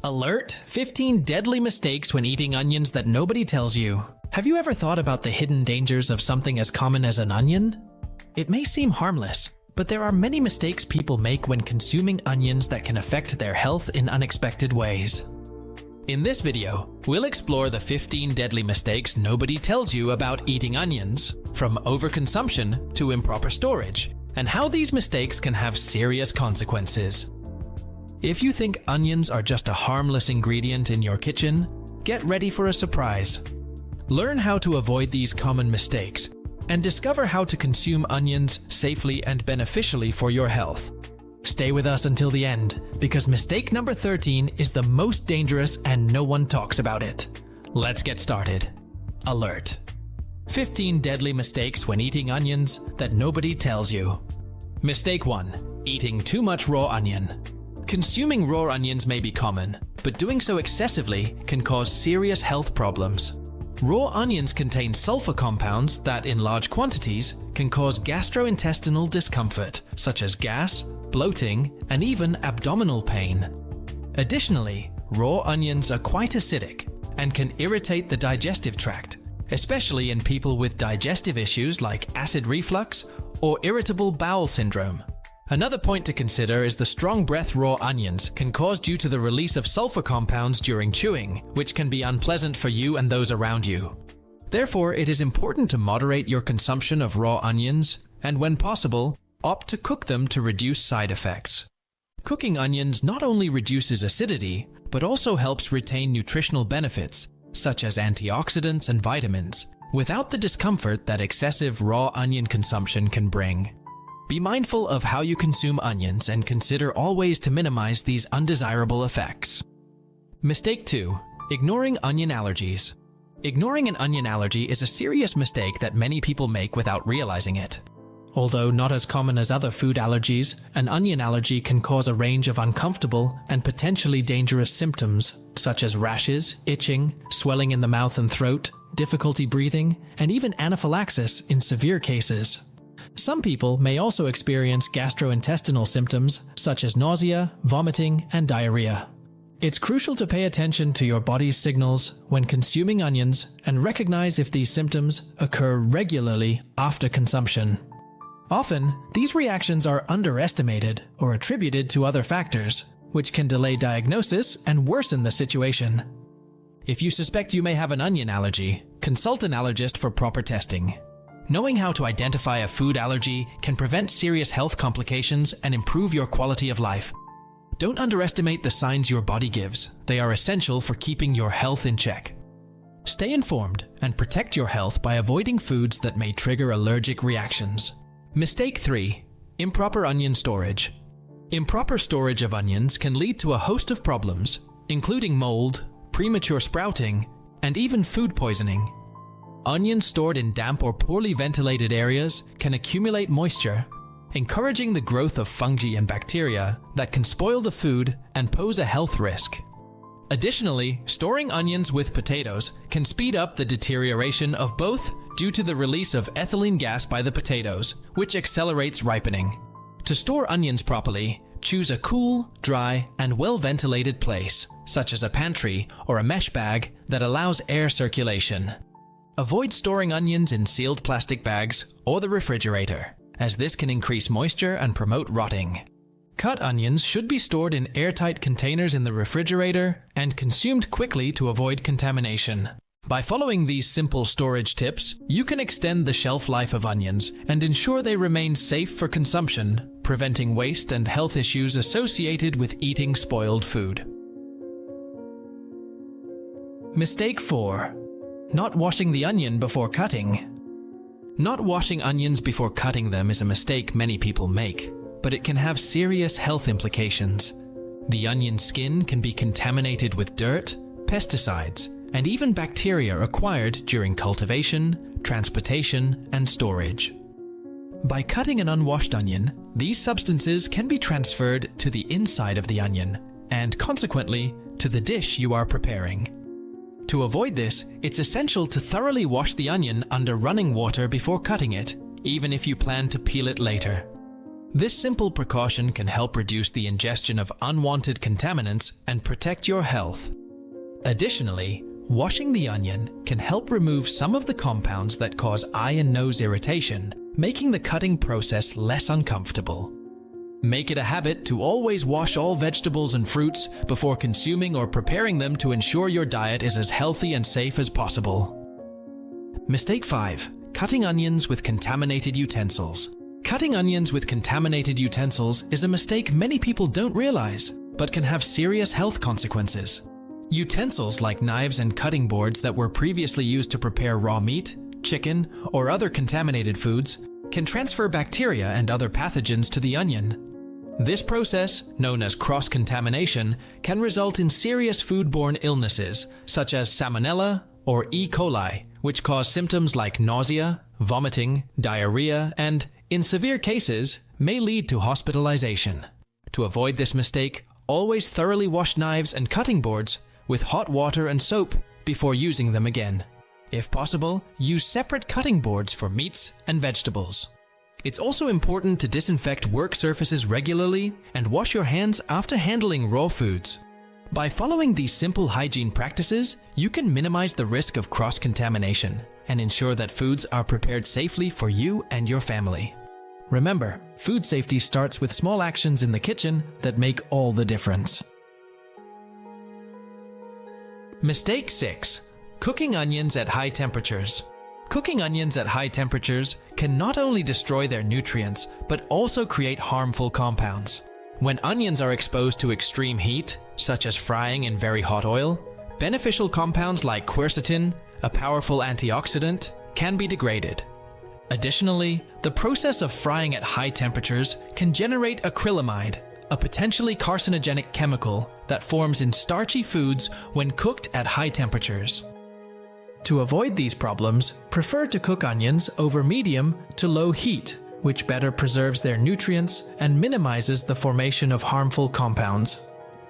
Alert! 15 deadly mistakes when eating onions that nobody tells you. Have you ever thought about the hidden dangers of something as common as an onion? It may seem harmless, but there are many mistakes people make when consuming onions that can affect their health in unexpected ways. In this video, we'll explore the 15 deadly mistakes nobody tells you about eating onions, from overconsumption to improper storage, and how these mistakes can have serious consequences. If you think onions are just a harmless ingredient in your kitchen, get ready for a surprise. Learn how to avoid these common mistakes and discover how to consume onions safely and beneficially for your health. Stay with us until the end, because mistake number 13 is the most dangerous and no one talks about it. Let's get started. Alert! 15 deadly mistakes when eating onions that nobody tells you. Mistake 1. Eating too much raw onion. Consuming raw onions may be common, but doing so excessively can cause serious health problems. Raw onions contain sulfur compounds that, in large quantities, can cause gastrointestinal discomfort, such as gas, bloating, and even abdominal pain. Additionally, raw onions are quite acidic and can irritate the digestive tract, especially in people with digestive issues like acid reflux or irritable bowel syndrome. Another point to consider is the strong breath raw onions can cause due to the release of sulfur compounds during chewing, which can be unpleasant for you and those around you. Therefore, it is important to moderate your consumption of raw onions, and when possible, opt to cook them to reduce side effects. Cooking onions not only reduces acidity, but also helps retain nutritional benefits, such as antioxidants and vitamins, without the discomfort that excessive raw onion consumption can bring. Be mindful of how you consume onions and consider all ways to minimize these undesirable effects. Mistake 2. Ignoring onion allergies. Ignoring an onion allergy is a serious mistake that many people make without realizing it. Although not as common as other food allergies, an onion allergy can cause a range of uncomfortable and potentially dangerous symptoms, such as rashes, itching, swelling in the mouth and throat, difficulty breathing, and even anaphylaxis in severe cases. Some people may also experience gastrointestinal symptoms such as nausea, vomiting, and diarrhea. It's crucial to pay attention to your body's signals when consuming onions and recognize if these symptoms occur regularly after consumption. Often, these reactions are underestimated or attributed to other factors, which can delay diagnosis and worsen the situation. If you suspect you may have an onion allergy, consult an allergist for proper testing. Knowing how to identify a food allergy can prevent serious health complications and improve your quality of life. Don't underestimate the signs your body gives. They are essential for keeping your health in check. Stay informed and protect your health by avoiding foods that may trigger allergic reactions. Mistake 3. Improper onion storage. Improper storage of onions can lead to a host of problems, including mold, premature sprouting, and even food poisoning. Onions stored in damp or poorly ventilated areas can accumulate moisture, encouraging the growth of fungi and bacteria that can spoil the food and pose a health risk. Additionally, storing onions with potatoes can speed up the deterioration of both due to the release of ethylene gas by the potatoes, which accelerates ripening. To store onions properly, choose a cool, dry, and well-ventilated place, such as a pantry or a mesh bag that allows air circulation. Avoid storing onions in sealed plastic bags or the refrigerator, as this can increase moisture and promote rotting. Cut onions should be stored in airtight containers in the refrigerator and consumed quickly to avoid contamination. By following these simple storage tips, you can extend the shelf life of onions and ensure they remain safe for consumption, preventing waste and health issues associated with eating spoiled food. Mistake 4. Not washing the onion before cutting. Not washing onions before cutting them is a mistake many people make, but it can have serious health implications. The onion skin can be contaminated with dirt, pesticides, and even bacteria acquired during cultivation, transportation, and storage. By cutting an unwashed onion, these substances can be transferred to the inside of the onion, and consequently, to the dish you are preparing. To avoid this, it's essential to thoroughly wash the onion under running water before cutting it, even if you plan to peel it later. This simple precaution can help reduce the ingestion of unwanted contaminants and protect your health. Additionally, washing the onion can help remove some of the compounds that cause eye and nose irritation, making the cutting process less uncomfortable. Make it a habit to always wash all vegetables and fruits before consuming or preparing them to ensure your diet is as healthy and safe as possible. Mistake 5. Cutting onions with contaminated utensils. Cutting onions with contaminated utensils is a mistake many people don't realize, but can have serious health consequences. Utensils like knives and cutting boards that were previously used to prepare raw meat, chicken, or other contaminated foods can transfer bacteria and other pathogens to the onion. This process, known as cross-contamination, can result in serious foodborne illnesses such as Salmonella or E. coli, which cause symptoms like nausea, vomiting, diarrhea, and, in severe cases, may lead to hospitalization. To avoid this mistake, always thoroughly wash knives and cutting boards with hot water and soap before using them again. If possible, use separate cutting boards for meats and vegetables. It's also important to disinfect work surfaces regularly and wash your hands after handling raw foods. By following these simple hygiene practices, you can minimize the risk of cross-contamination and ensure that foods are prepared safely for you and your family. Remember, food safety starts with small actions in the kitchen that make all the difference. Mistake 6. Cooking onions at high temperatures. Cooking onions at high temperatures can not only destroy their nutrients, but also create harmful compounds. When onions are exposed to extreme heat, such as frying in very hot oil, beneficial compounds like quercetin, a powerful antioxidant, can be degraded. Additionally, the process of frying at high temperatures can generate acrylamide, a potentially carcinogenic chemical that forms in starchy foods when cooked at high temperatures. To avoid these problems, prefer to cook onions over medium to low heat, which better preserves their nutrients and minimizes the formation of harmful compounds.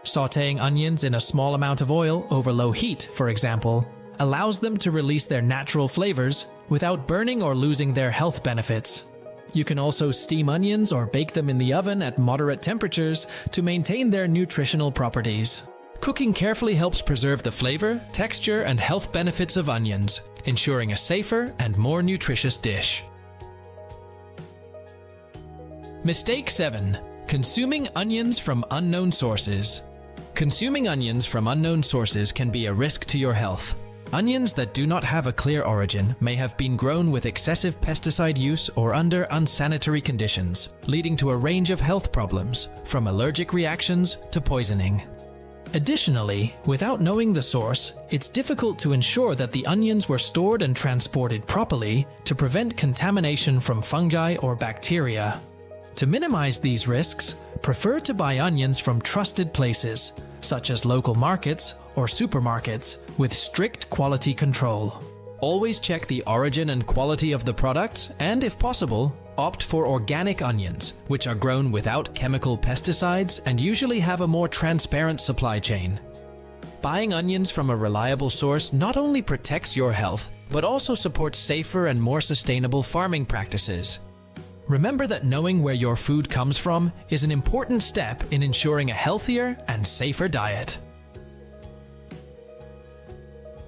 Sautéing onions in a small amount of oil over low heat, for example, allows them to release their natural flavors without burning or losing their health benefits. You can also steam onions or bake them in the oven at moderate temperatures to maintain their nutritional properties. Cooking carefully helps preserve the flavor, texture, and health benefits of onions, ensuring a safer and more nutritious dish. Mistake 7. Consuming onions from unknown sources. Consuming onions from unknown sources can be a risk to your health. Onions that do not have a clear origin may have been grown with excessive pesticide use or under unsanitary conditions, leading to a range of health problems, from allergic reactions to poisoning. Additionally, without knowing the source, it's difficult to ensure that the onions were stored and transported properly to prevent contamination from fungi or bacteria. To minimize these risks, prefer to buy onions from trusted places, such as local markets or supermarkets, with strict quality control. Always check the origin and quality of the products, and if possible, opt for organic onions, which are grown without chemical pesticides and usually have a more transparent supply chain. Buying onions from a reliable source not only protects your health, but also supports safer and more sustainable farming practices. Remember that knowing where your food comes from is an important step in ensuring a healthier and safer diet.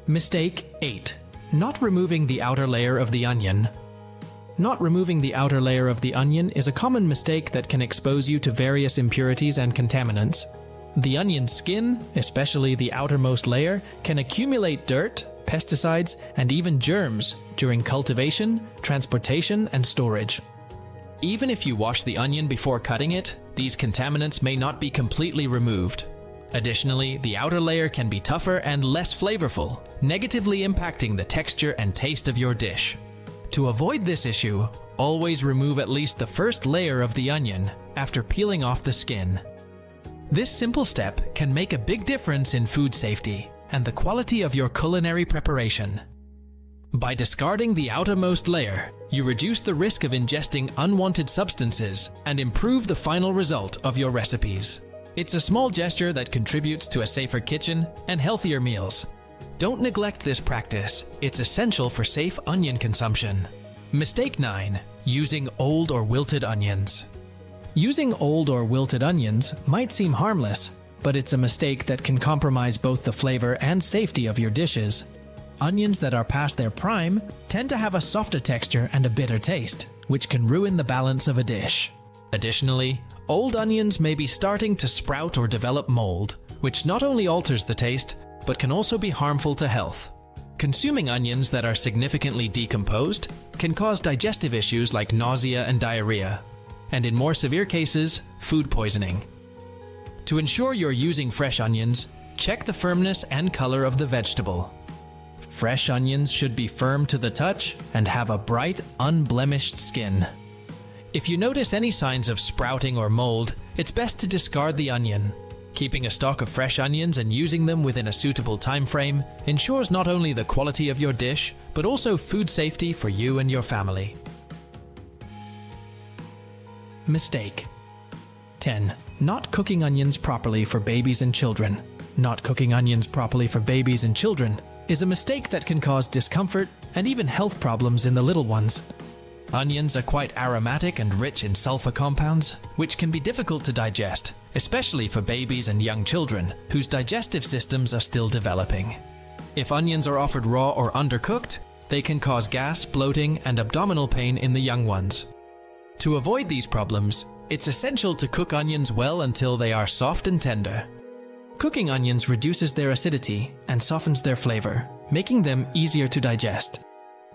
Mistake 8. Not removing the outer layer of the onion. Not removing the outer layer of the onion is a common mistake that can expose you to various impurities and contaminants. The onion's skin, especially the outermost layer, can accumulate dirt, pesticides, and even germs during cultivation, transportation, and storage. Even if you wash the onion before cutting it, these contaminants may not be completely removed. Additionally, the outer layer can be tougher and less flavorful, negatively impacting the texture and taste of your dish. To avoid this issue, always remove at least the first layer of the onion after peeling off the skin. This simple step can make a big difference in food safety and the quality of your culinary preparation. By discarding the outermost layer, you reduce the risk of ingesting unwanted substances and improve the final result of your recipes. It's a small gesture that contributes to a safer kitchen and healthier meals. Don't neglect this practice. It's essential for safe onion consumption. Mistake 9. Using old or wilted onions. Using old or wilted onions might seem harmless, but it's a mistake that can compromise both the flavor and safety of your dishes. Onions that are past their prime tend to have a softer texture and a bitter taste, which can ruin the balance of a dish. Additionally, old onions may be starting to sprout or develop mold, which not only alters the taste, but can also be harmful to health. Consuming onions that are significantly decomposed can cause digestive issues like nausea and diarrhea, and in more severe cases, food poisoning. To ensure you're using fresh onions, check the firmness and color of the vegetable. Fresh onions should be firm to the touch and have a bright, unblemished skin. If you notice any signs of sprouting or mold, it's best to discard the onion. Keeping a stock of fresh onions and using them within a suitable time frame ensures not only the quality of your dish, but also food safety for you and your family. Mistake 10. Not cooking onions properly for babies and children. Not cooking onions properly for babies and children is a mistake that can cause discomfort and even health problems in the little ones. Onions are quite aromatic and rich in sulfur compounds, which can be difficult to digest, especially for babies and young children whose digestive systems are still developing. If onions are offered raw or undercooked, they can cause gas, bloating, and abdominal pain in the young ones. To avoid these problems, it's essential to cook onions well until they are soft and tender. Cooking onions reduces their acidity and softens their flavor, making them easier to digest.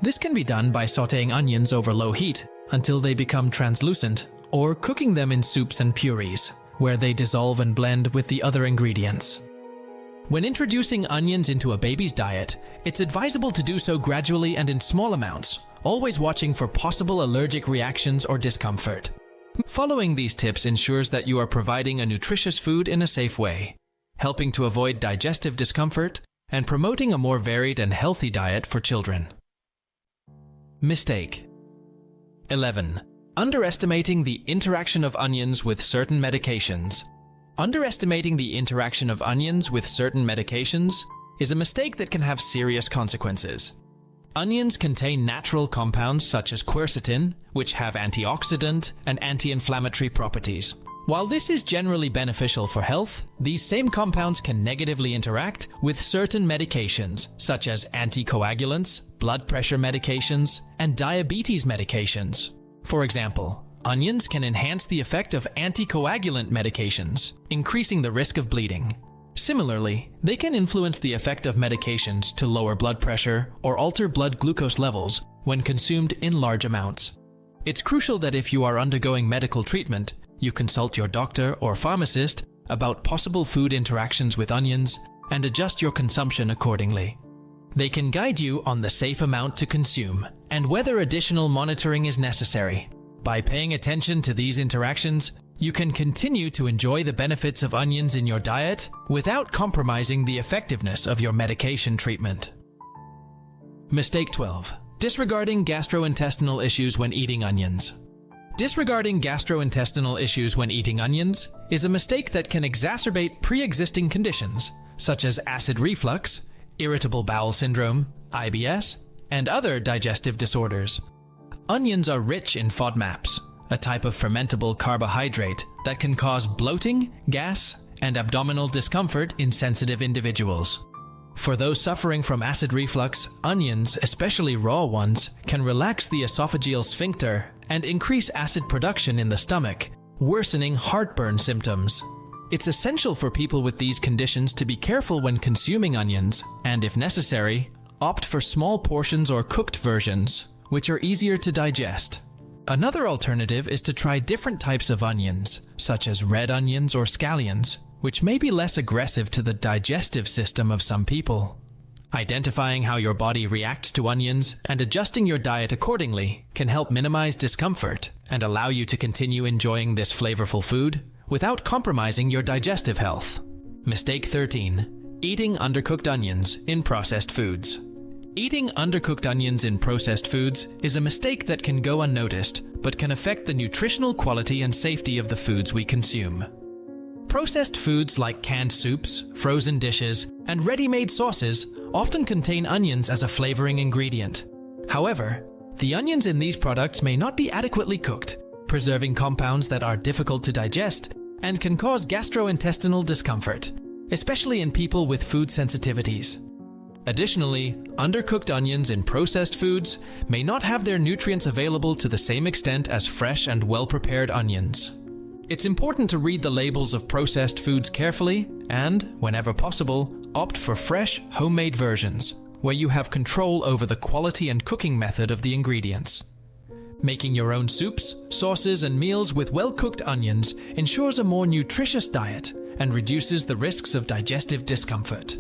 This can be done by sautéing onions over low heat until they become translucent, or cooking them in soups and purees, where they dissolve and blend with the other ingredients. When introducing onions into a baby's diet, it's advisable to do so gradually and in small amounts, always watching for possible allergic reactions or discomfort. Following these tips ensures that you are providing a nutritious food in a safe way, helping to avoid digestive discomfort and promoting a more varied and healthy diet for children. Mistake 11. Underestimating the interaction of onions with certain medications. Underestimating the interaction of onions with certain medications is a mistake that can have serious consequences. Onions contain natural compounds such as quercetin, which have antioxidant and anti-inflammatory properties. While this is generally beneficial for health, these same compounds can negatively interact with certain medications, such as anticoagulants, blood pressure medications, and diabetes medications. For example, onions can enhance the effect of anticoagulant medications, increasing the risk of bleeding. Similarly, they can influence the effect of medications to lower blood pressure or alter blood glucose levels when consumed in large amounts. It's crucial that if you are undergoing medical treatment, you consult your doctor or pharmacist about possible food interactions with onions and adjust your consumption accordingly. They can guide you on the safe amount to consume and whether additional monitoring is necessary. By paying attention to these interactions, you can continue to enjoy the benefits of onions in your diet without compromising the effectiveness of your medication treatment. Mistake 12. Disregarding gastrointestinal issues when eating onions. Disregarding gastrointestinal issues when eating onions is a mistake that can exacerbate pre-existing conditions such as acid reflux, irritable bowel syndrome, IBS, and other digestive disorders. Onions are rich in FODMAPs, a type of fermentable carbohydrate that can cause bloating, gas, and abdominal discomfort in sensitive individuals. For those suffering from acid reflux, onions, especially raw ones, can relax the esophageal sphincter and increase acid production in the stomach, worsening heartburn symptoms. It's essential for people with these conditions to be careful when consuming onions, and if necessary, opt for small portions or cooked versions, which are easier to digest. Another alternative is to try different types of onions, such as red onions or scallions, which may be less aggressive to the digestive system of some people. Identifying how your body reacts to onions and adjusting your diet accordingly can help minimize discomfort and allow you to continue enjoying this flavorful food without compromising your digestive health. Mistake 13. Eating undercooked onions in processed foods. Eating undercooked onions in processed foods is a mistake that can go unnoticed, but can affect the nutritional quality and safety of the foods we consume. Processed foods like canned soups, frozen dishes, and ready-made sauces often contain onions as a flavoring ingredient. However, the onions in these products may not be adequately cooked, preserving compounds that are difficult to digest and can cause gastrointestinal discomfort, especially in people with food sensitivities. Additionally, undercooked onions in processed foods may not have their nutrients available to the same extent as fresh and well-prepared onions. It's important to read the labels of processed foods carefully and, whenever possible, opt for fresh, homemade versions, where you have control over the quality and cooking method of the ingredients. Making your own soups, sauces, and meals with well-cooked onions ensures a more nutritious diet and reduces the risks of digestive discomfort.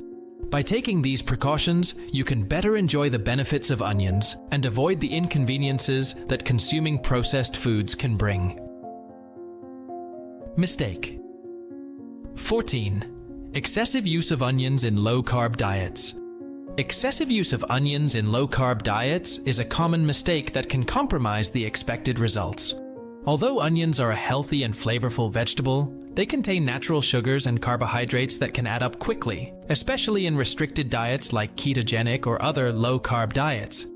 By taking these precautions, you can better enjoy the benefits of onions and avoid the inconveniences that consuming processed foods can bring. Mistake 14. Excessive use of onions in low-carb diets. Excessive use of onions in low-carb diets is a common mistake that can compromise the expected results. Although onions are a healthy and flavorful vegetable, they contain natural sugars and carbohydrates that can add up quickly, especially in restricted diets like ketogenic or other low-carb diets.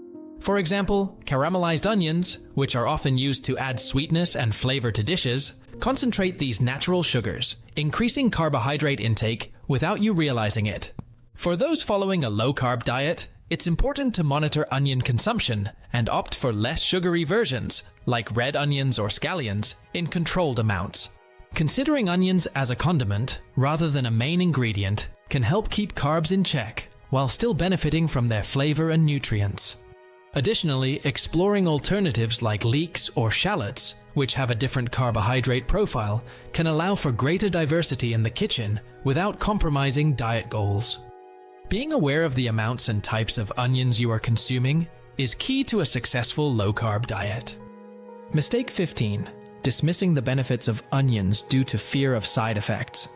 For example, caramelized onions, which are often used to add sweetness and flavor to dishes, concentrate these natural sugars, increasing carbohydrate intake without you realizing it. For those following a low-carb diet, it's important to monitor onion consumption and opt for less sugary versions, like red onions or scallions, in controlled amounts. Considering onions as a condiment rather than a main ingredient can help keep carbs in check while still benefiting from their flavor and nutrients. Additionally, exploring alternatives like leeks or shallots, which have a different carbohydrate profile, can allow for greater diversity in the kitchen without compromising diet goals. Being aware of the amounts and types of onions you are consuming is key to a successful low-carb diet. Mistake 15. Dismissing the benefits of onions due to fear of side effects.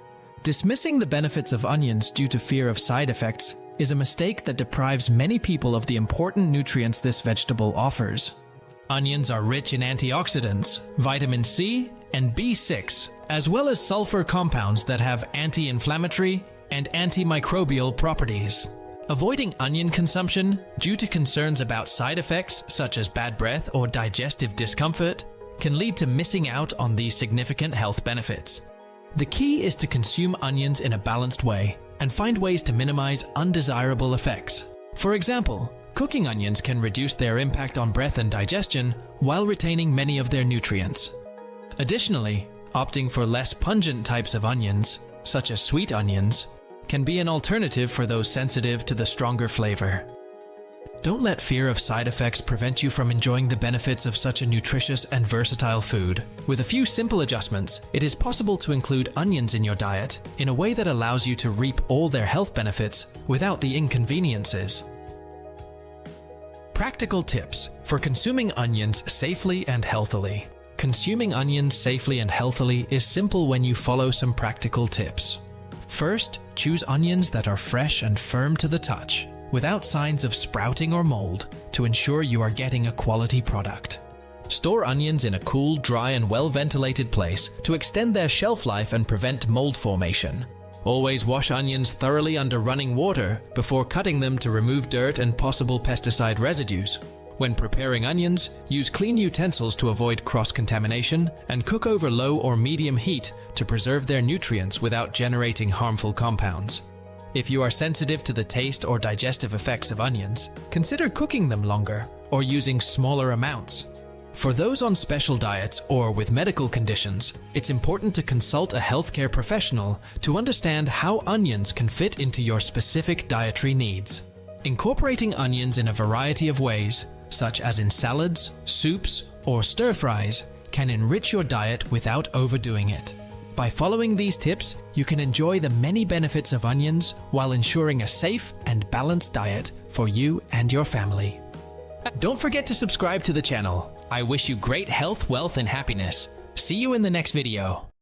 Dismissing the benefits of onions due to fear of side effects is a mistake that deprives many people of the important nutrients this vegetable offers. Onions are rich in antioxidants, vitamin C, and B6, as well as sulfur compounds that have anti-inflammatory and antimicrobial properties. Avoiding onion consumption due to concerns about side effects such as bad breath or digestive discomfort can lead to missing out on these significant health benefits. The key is to consume onions in a balanced way and find ways to minimize undesirable effects. For example, cooking onions can reduce their impact on breath and digestion while retaining many of their nutrients. Additionally, opting for less pungent types of onions, such as sweet onions, can be an alternative for those sensitive to the stronger flavor. Don't let fear of side effects prevent you from enjoying the benefits of such a nutritious and versatile food. With a few simple adjustments, it is possible to include onions in your diet in a way that allows you to reap all their health benefits without the inconveniences. Practical tips for consuming onions safely and healthily. Consuming onions safely and healthily is simple when you follow some practical tips. First, choose onions that are fresh and firm to the touch, without signs of sprouting or mold, to ensure you are getting a quality product. Store onions in a cool, dry, and well-ventilated place to extend their shelf life and prevent mold formation. Always wash onions thoroughly under running water before cutting them to remove dirt and possible pesticide residues. When preparing onions, use clean utensils to avoid cross-contamination and cook over low or medium heat to preserve their nutrients without generating harmful compounds. If you are sensitive to the taste or digestive effects of onions, consider cooking them longer or using smaller amounts. For those on special diets or with medical conditions, it's important to consult a healthcare professional to understand how onions can fit into your specific dietary needs. Incorporating onions in a variety of ways, such as in salads, soups, or stir-fries, can enrich your diet without overdoing it. By following these tips, you can enjoy the many benefits of onions while ensuring a safe and balanced diet for you and your family. Don't forget to subscribe to the channel. I wish you great health, wealth, and happiness. See you in the next video.